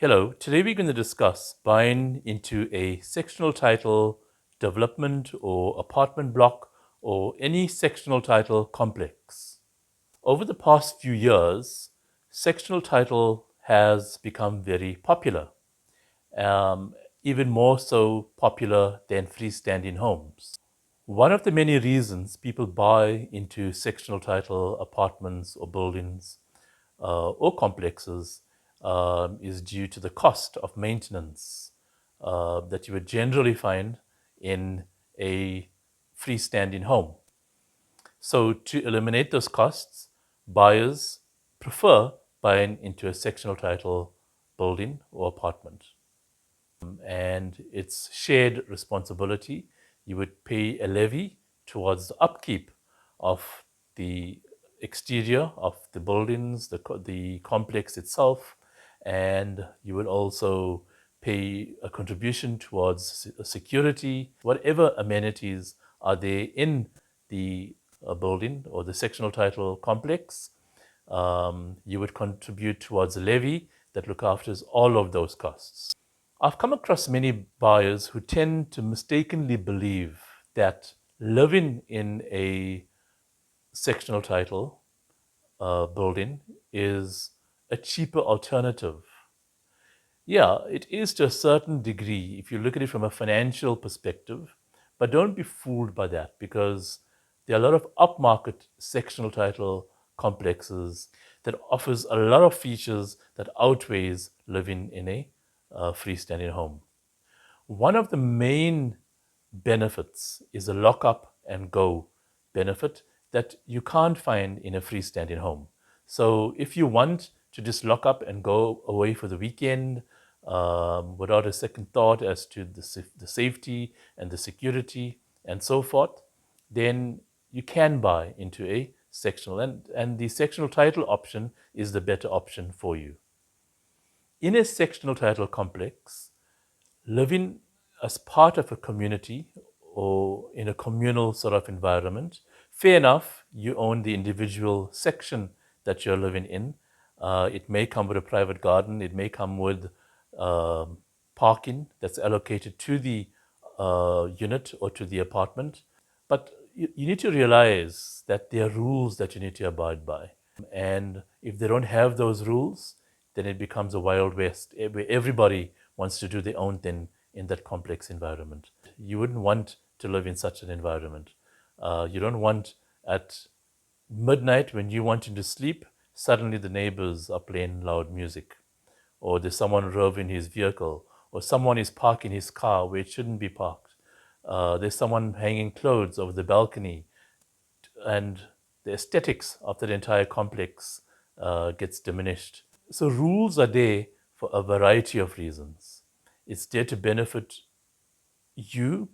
Hello, today we're going to discuss buying into a sectional title development or apartment block or any sectional title complex. Over the past few years, sectional title has become very popular, um, even more so popular than freestanding homes. One of the many reasons people buy into sectional title apartments or buildings or complexes is due to the cost of maintenance that you would generally find in a freestanding home. So, to eliminate those costs, buyers prefer buying into a sectional title building or apartment. And it's shared responsibility. You would pay a levy towards the upkeep of the exterior of the buildings, the complex itself, and you would also pay a contribution towards security, whatever amenities are there in the building or the sectional title complex. You would contribute towards a levy that look after all of those costs. I've come across many buyers who tend to mistakenly believe that living in a sectional title building is a cheaper alternative. Yeah, it is to a certain degree if you look at it from a financial perspective, but don't be fooled by that because there are a lot of upmarket sectional title complexes that offers a lot of features that outweighs living in a freestanding home. One of the main benefits is a lock up and go benefit that you can't find in a freestanding home. So if you want to just lock up and go away for the weekend without a second thought as to the safety and the security and so forth, then you can buy into a sectional, and the sectional title option is the better option for you. In a sectional title complex, living as part of a community or in a communal sort of environment, fair enough, you own the individual section that you're living in. It may come with a private garden, it may come with parking that's allocated to the unit or to the apartment. But you need to realize that there are rules that you need to abide by. And if they don't have those rules, then it becomes a wild west where everybody wants to do their own thing in that complex environment. You wouldn't want to live in such an environment. You don't want at midnight when you wanting to sleep, suddenly the neighbors are playing loud music, or there's someone revving his vehicle, or someone is parking his car where it shouldn't be parked. There's someone hanging clothes over the balcony, and the aesthetics of that entire complex gets diminished. So rules are there for a variety of reasons. It's there to benefit you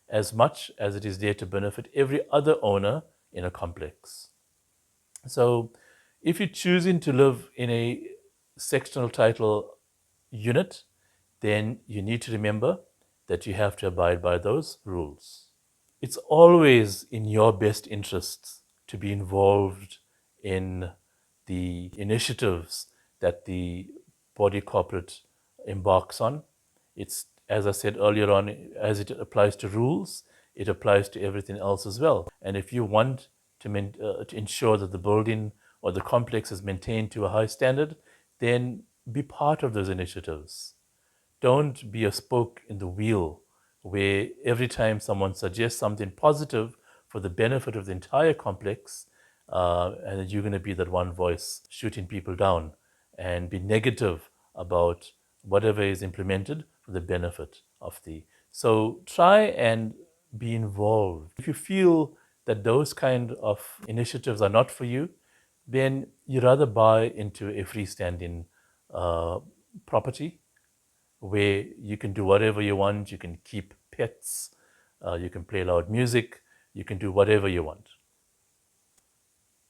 as much as it is there to benefit every other owner in a complex. So if you're choosing to live in a sectional title unit, then you need to remember that you have to abide by those rules. It's always in your best interests to be involved in the initiatives that the body corporate embarks on. It's, as I said earlier on, as it applies to rules, it applies to everything else as well. And if you want to ensure that the building or the complex is maintained to a high standard, then be part of those initiatives. Don't be a spoke in the wheel where every time someone suggests something positive for the benefit of the entire complex, and you're going to be that one voice shooting people down and be negative about whatever is implemented for the benefit of the. So try and be involved. If you feel that those kind of initiatives are not for you, then you rather buy into a freestanding property where you can do whatever you want, you can keep pets, you can play loud music, you can do whatever you want.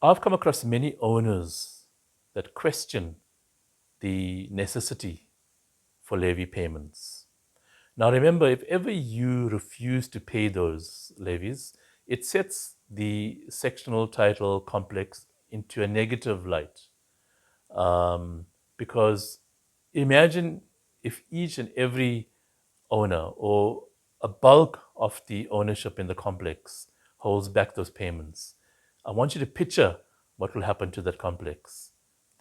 I've come across many owners that question the necessity for levy payments. Now remember, if ever you refuse to pay those levies, it sets the sectional title complex into a negative light. Because imagine if each and every owner or a bulk of the ownership in the complex holds back those payments, I want you to picture what will happen to that complex.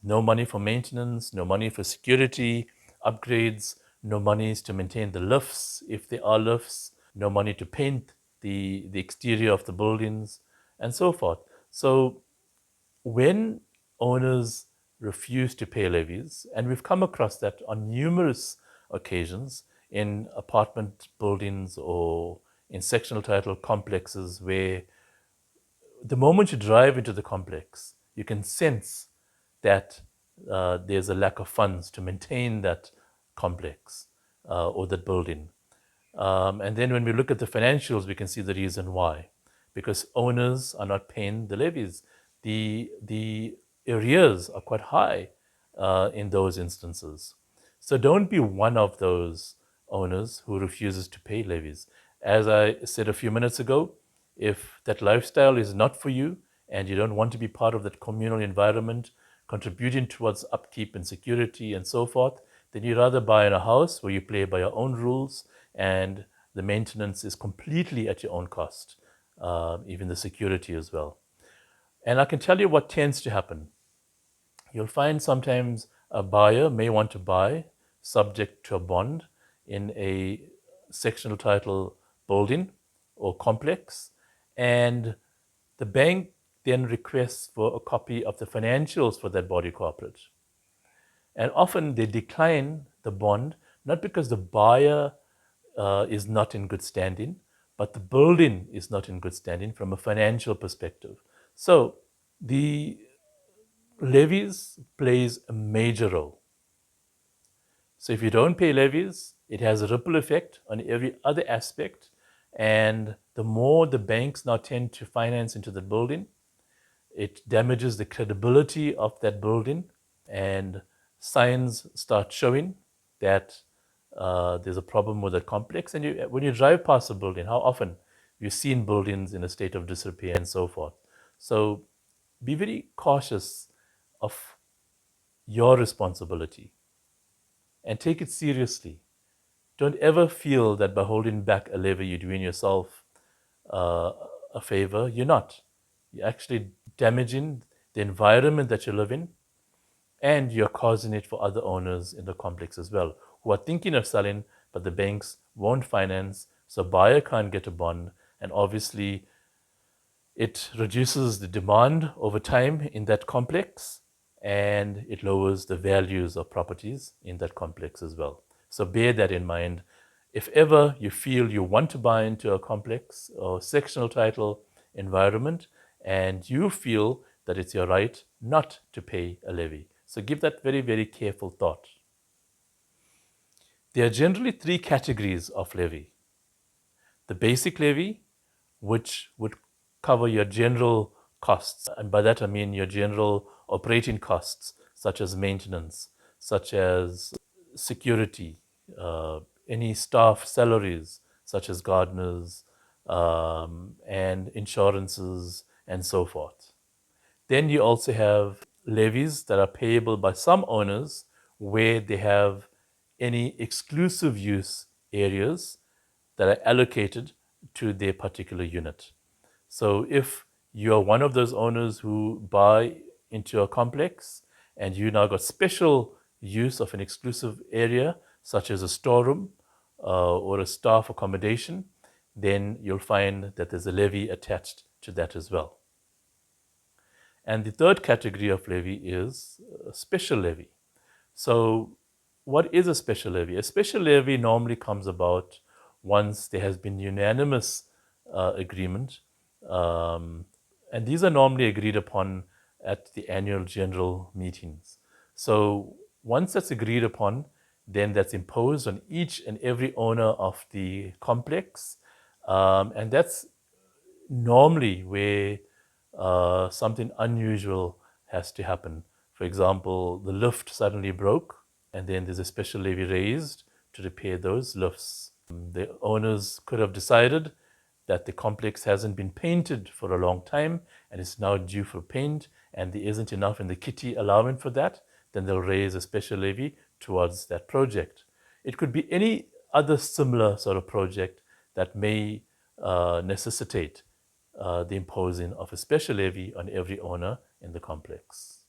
No money for maintenance, no money for security, upgrades, no monies to maintain the lifts if there are lifts, no money to paint the exterior of the buildings, and so forth. So when owners refuse to pay levies, and we've come across that on numerous occasions in apartment buildings or in sectional title complexes, where the moment you drive into the complex, you can sense that there's a lack of funds to maintain that complex or that building. And then when we look at the financials, we can see the reason why. Because owners are not paying the levies. The arrears are quite high in those instances. So don't be one of those owners who refuses to pay levies. As I said a few minutes ago, if that lifestyle is not for you and you don't want to be part of that communal environment, contributing towards upkeep and security and so forth, then you'd rather buy in a house where you play by your own rules and the maintenance is completely at your own cost, even the security as well. And I can tell you what tends to happen. You'll find sometimes a buyer may want to buy subject to a bond in a sectional title building or complex, and the bank then requests for a copy of the financials for that body corporate. And often they decline the bond, not because the buyer is not in good standing, but the building is not in good standing from a financial perspective. So the levies plays a major role. So if you don't pay levies, it has a ripple effect on every other aspect. And the more the banks now tend to finance into the building, it damages the credibility of that building, and signs start showing that there's a problem with the complex. And when you drive past a building, how often you've seen buildings in a state of disrepair and so forth. So be very cautious of your responsibility and take it seriously. Don't ever feel that by holding back a levy, you're doing yourself a favor. You're not. You're actually damaging the environment that you live in, and you're causing it for other owners in the complex as well, who are thinking of selling, but the banks won't finance, so buyer can't get a bond, and obviously it reduces the demand over time in that complex, and it lowers the values of properties in that complex as well. So bear that in mind. If ever you feel you want to buy into a complex or sectional title environment and you feel that it's your right not to pay a levy, so give that very, very careful thought. There are generally three categories of levy. The basic levy, which would cover your general costs. And by that I mean your general operating costs, such as maintenance, such as security, any staff salaries, such as gardeners, and insurances, and so forth. Then you also have levies that are payable by some owners where they have any exclusive use areas that are allocated to their particular unit. So if you are one of those owners who buy into a complex and you now got special use of an exclusive area, such as a storeroom or a staff accommodation, then you'll find that there's a levy attached to that as well. And the third category of levy is a special levy. So what is a special levy? A special levy normally comes about once there has been unanimous agreement. And these are normally agreed upon at the annual general meetings. So once that's agreed upon, then that's imposed on each and every owner of the complex. And that's normally where something unusual has to happen. For example, the lift suddenly broke, and then there's a special levy raised to repair those lifts. The owners could have decided that the complex hasn't been painted for a long time and it's now due for paint, and there isn't enough in the kitty allowing for that, then they'll raise a special levy towards that project. It could be any other similar sort of project that may necessitate the imposing of a special levy on every owner in the complex.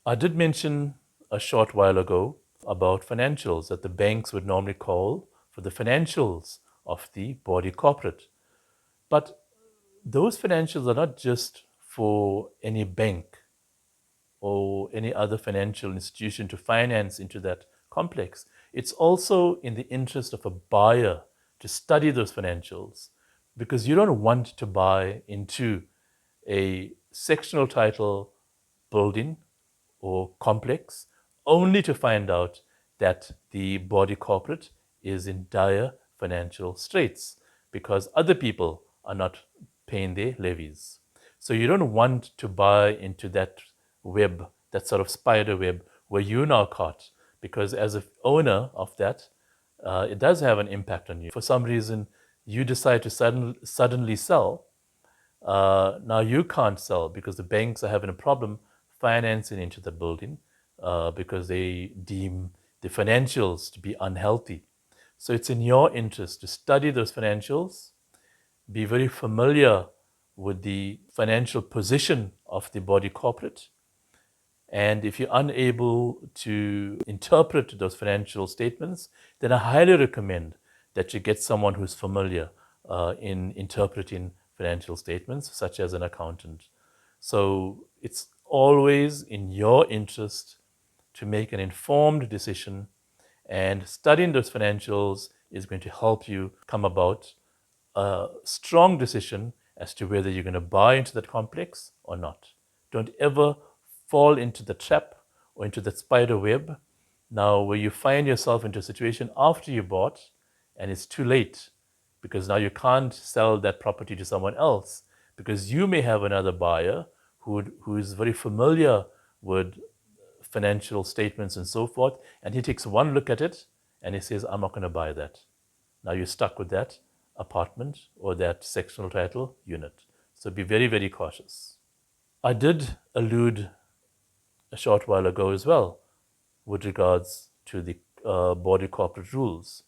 I did mention a short while ago about financials, that the banks would normally call for the financials of the body corporate. But those financials are not just for any bank or any other financial institution to finance into that complex. It's also in the interest of a buyer to study those financials, because you don't want to buy into a sectional title building or complex only to find out that the body corporate is in dire financial straits because other people are not paying their levies. So you don't want to buy into that web, that sort of spider web where you're now caught, because as an owner of that, it does have an impact on you. For some reason, you decide to suddenly sell. Now you can't sell because the banks are having a problem financing into the building because they deem the financials to be unhealthy. So it's in your interest to study those financials, be very familiar with the financial position of the body corporate. And if you're unable to interpret those financial statements, then I highly recommend that you get someone who's familiar in interpreting financial statements, such as an accountant. So it's always in your interest to make an informed decision, and studying those financials is going to help you come about a strong decision as to whether you're going to buy into that complex or not. Don't ever fall into the trap or into that spider web now where you find yourself into a situation after you bought and it's too late, because now you can't sell that property to someone else because you may have another buyer who is very familiar with financial statements and so forth, and he takes one look at it and he says, I'm not going to buy that. Now you're stuck with that apartment or that sectional title unit. So be very, very cautious. I did allude a short while ago as well with regards to the body corporate rules.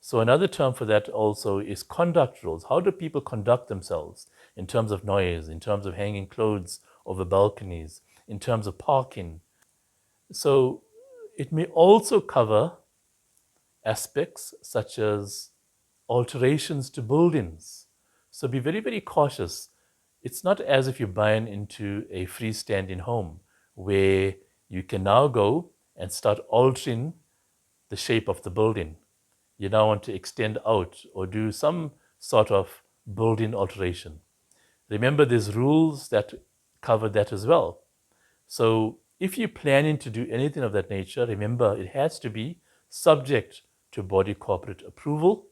So another term for that also is conduct rules. How do people conduct themselves in terms of noise, in terms of hanging clothes over balconies, in terms of parking? So it may also cover aspects such as alterations to buildings. So be very, very cautious. It's not as if you're buying into a freestanding home where you can now go and start altering the shape of the building. You now want to extend out or do some sort of building alteration. Remember, there's rules that cover that as well. So if you're planning to do anything of that nature, remember it has to be subject to body corporate approval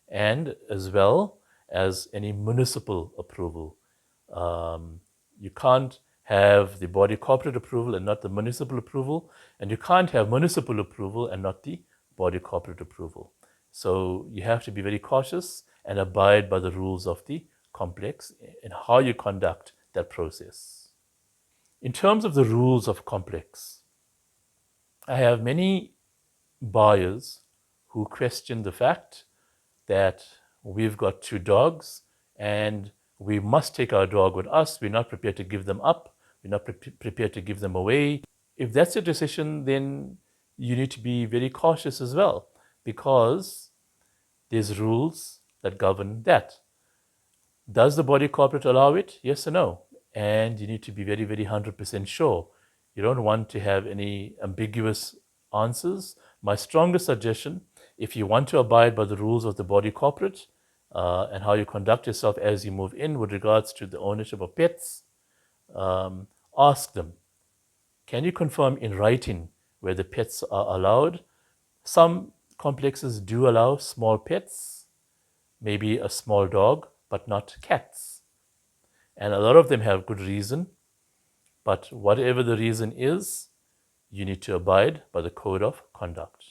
and as well as any municipal approval. You can't have the body corporate approval and not the municipal approval, and you can't have municipal approval and not the body corporate approval. So you have to be very cautious and abide by the rules of the complex and how you conduct that process. In terms of the rules of complex, I have many buyers who question the fact that we've got 2 dogs and we must take our dog with us. We're not prepared to give them up. We're not prepared to give them away. If that's your decision, then you need to be very cautious as well, because there's rules that govern that. Does the body corporate allow it? Yes or no? And you need to be very, very 100% sure. You don't want to have any ambiguous answers. My strongest suggestion, if you want to abide by the rules of the body corporate and how you conduct yourself as you move in with regards to the ownership of pets, ask them, can you confirm in writing where the pets are allowed? Some complexes do allow small pets, maybe a small dog, but not cats. And a lot of them have good reason, but whatever the reason is, you need to abide by the code of conduct.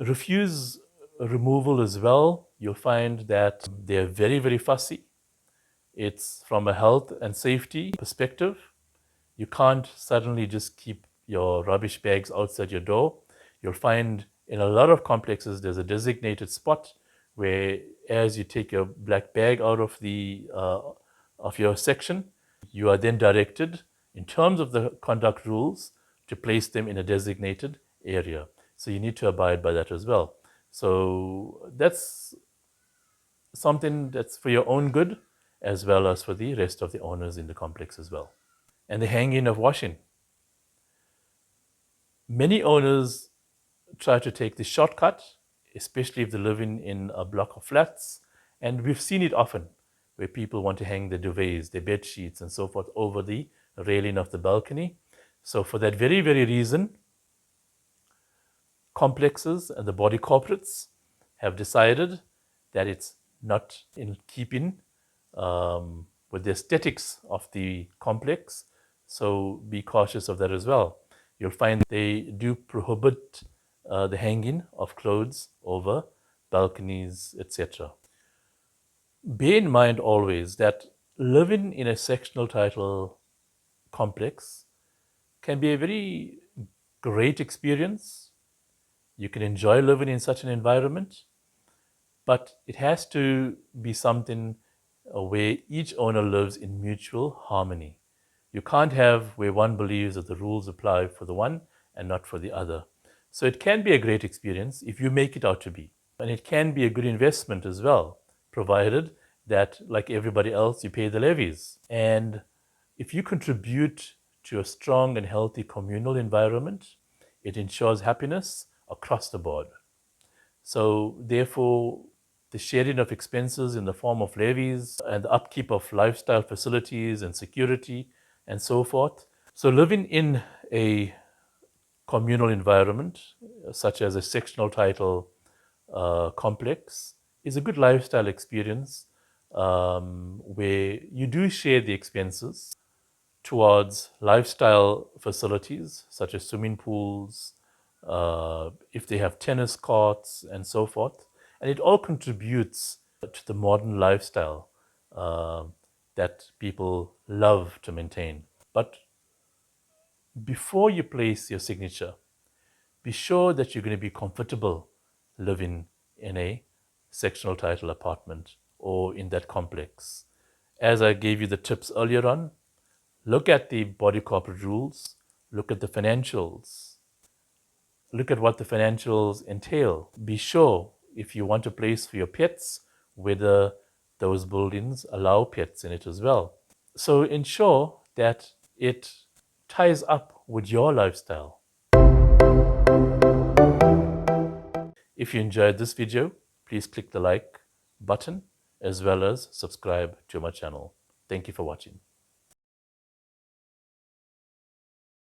Refuse removal as well. You'll find that they're very, very fussy. It's from a health and safety perspective. You can't suddenly just keep your rubbish bags outside your door. You'll find in a lot of complexes there's a designated spot where, as you take your black bag out of the of your section, you are then directed, in terms of the conduct rules, to place them in a designated area. So you need to abide by that as well. So that's something that's for your own good, as well as for the rest of the owners in the complex as well. And the hanging of washing. Many owners try to take the shortcut, especially if they're living in a block of flats. And we've seen it often where people want to hang their duvets, their bed sheets, and so forth over the railing of the balcony. So, for that very, very reason, complexes and the body corporates have decided that it's not in keeping with the aesthetics of the complex. So be cautious of that as well. You'll find they do prohibit the hanging of clothes over balconies, etc. Bear in mind always that living in a sectional title complex can be a very great experience. You can enjoy living in such an environment, but it has to be something where each owner lives in mutual harmony. You can't have where one believes that the rules apply for the one and not for the other. So it can be a great experience if you make it out to be. And it can be a good investment as well, provided that, like everybody else, you pay the levies. And if you contribute to a strong and healthy communal environment, it ensures happiness across the board. So therefore, the sharing of expenses in the form of levies and the upkeep of lifestyle facilities and security and so forth. So living in a communal environment, such as a sectional title complex, is a good lifestyle experience where you do share the expenses towards lifestyle facilities such as swimming pools, if they have tennis courts, and so forth. And it all contributes to the modern lifestyle that people love to maintain. But before you place your signature, be sure that you're going to be comfortable living in a sectional title apartment or in that complex. As I gave you the tips earlier on, look at the body corporate rules, look at the financials, look at what the financials entail. Be sure, if you want a place for your pets, whether those buildings allow pets in it as well. So ensure that it ties up with your lifestyle. If you enjoyed this video, please click the like button as well as subscribe to my channel. Thank you for watching.